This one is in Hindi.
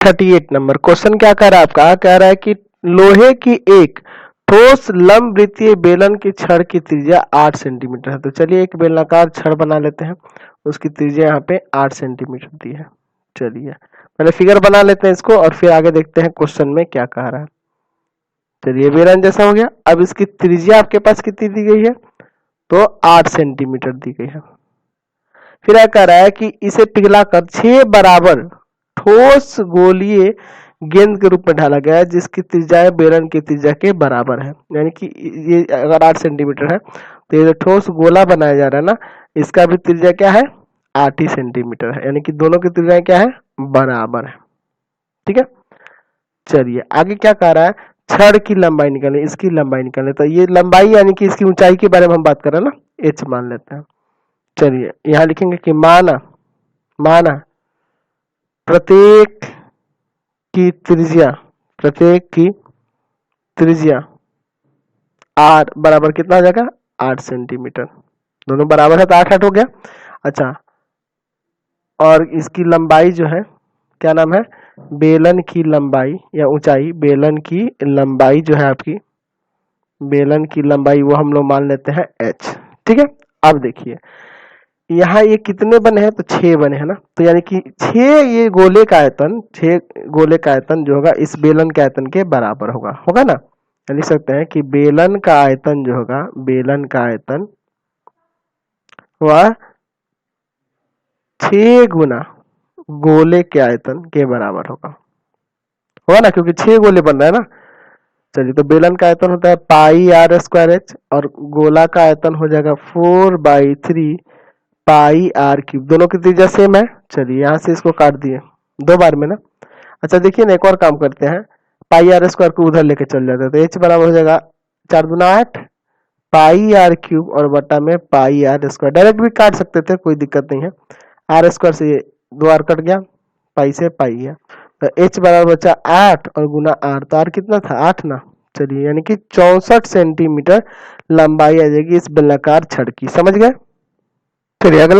38 नंबर क्वेश्चन क्या कह रहा है आपका, कह रहा है कि लोहे की एक ठोस लंबवृत्तीय बेलन की छड़ की त्रिज्या 8 सेंटीमीटर है। तो चलिए एक बेलनाकार छड़ बना लेते हैं, उसकी त्रिज्या यहाँ पे 8 सेंटीमीटर दी है। चलिए पहले फिगर बना लेते हैं इसको और फिर आगे देखते हैं क्वेश्चन में क्या कह रहा है। चलिए बेलन जैसा हो गया। अब इसकी त्रिज्या आपके पास कितनी दी गई है, तो 8 सेंटीमीटर दी गई है। फिर क्या कह रहा है कि इसे पिघलाकर 6 बराबर ठोस गोलीय गेंद के रूप में ढाला गया है जिसकी त्रिज्या बेलन की त्रिज्या के बराबर है। यानी कि ये अगर 8 सेंटीमीटर है तो ये जो ठोस गोला बनाया जा रहा है ना, इसका भी त्रिज्या क्या है, 8 ही सेंटीमीटर है। यानी कि दोनों की त्रिज्या क्या है, बराबर है। ठीक है, चलिए आगे क्या कह रहा है, छड़ की लंबाई निकालें, इसकी लंबाई निकालें। तो ये लंबाई यानी कि इसकी ऊंचाई के बारे में हम बात कर रहे हैं ना, एच मान लेते हैं। चलिए यहां लिखेंगे कि माना प्रत्येक की त्रिज्या आर बराबर कितना हो जाएगा, 8 सेंटीमीटर। दोनों बराबर है तो 8 हो गया। अच्छा, और इसकी लंबाई जो है, क्या नाम है, बेलन की लंबाई या ऊंचाई, बेलन की लंबाई जो है आपकी, बेलन की लंबाई वो हम लोग मान लेते हैं h। ठीक है, अब देखिए यहाँ ये कितने बने हैं, तो 6 बने हैं ना। तो यानी कि 6 ये गोले का आयतन, 6 गोले का आयतन जो होगा इस बेलन के आयतन के बराबर होगा ना। लिख सकते हैं कि बेलन का आयतन जो होगा, बेलन का आयतन वह 6 गुना गोले के आयतन के बराबर होगा ना, क्योंकि 6 गोले बन रहे हैं ना। चलिए तो बेलन का आयतन होता है पाई आर स्क्वायर एच और गोला का आयतन हो जाएगा 4/3 पाई आर क्यूब। दोनों की त्रिज्या सेम है। चलिए यहाँ से इसको काट दिए 2 बार में ना। अच्छा देखिए ना, एक और काम करते हैं, पाई आर स्क्वायर को उधर लेके चल जाते हैं तो एच बराबर हो जाएगा 4 दूना 8 पाई आर क्यूब और बटा में पाई आर स्क्वायर। डायरेक्ट भी काट सकते थे, कोई दिक्कत नहीं है। आर स्क्वायर से 2 आर कट गया, पाई से पाई है, तो एच बराबर बचा 8 और गुना आर, तो आर कितना था, 8 ना। चलिए यानी कि 64 सेंटीमीटर लंबाई आ जाएगी इस बेलनाकार छड़ की। समझ गए। चलिए अगला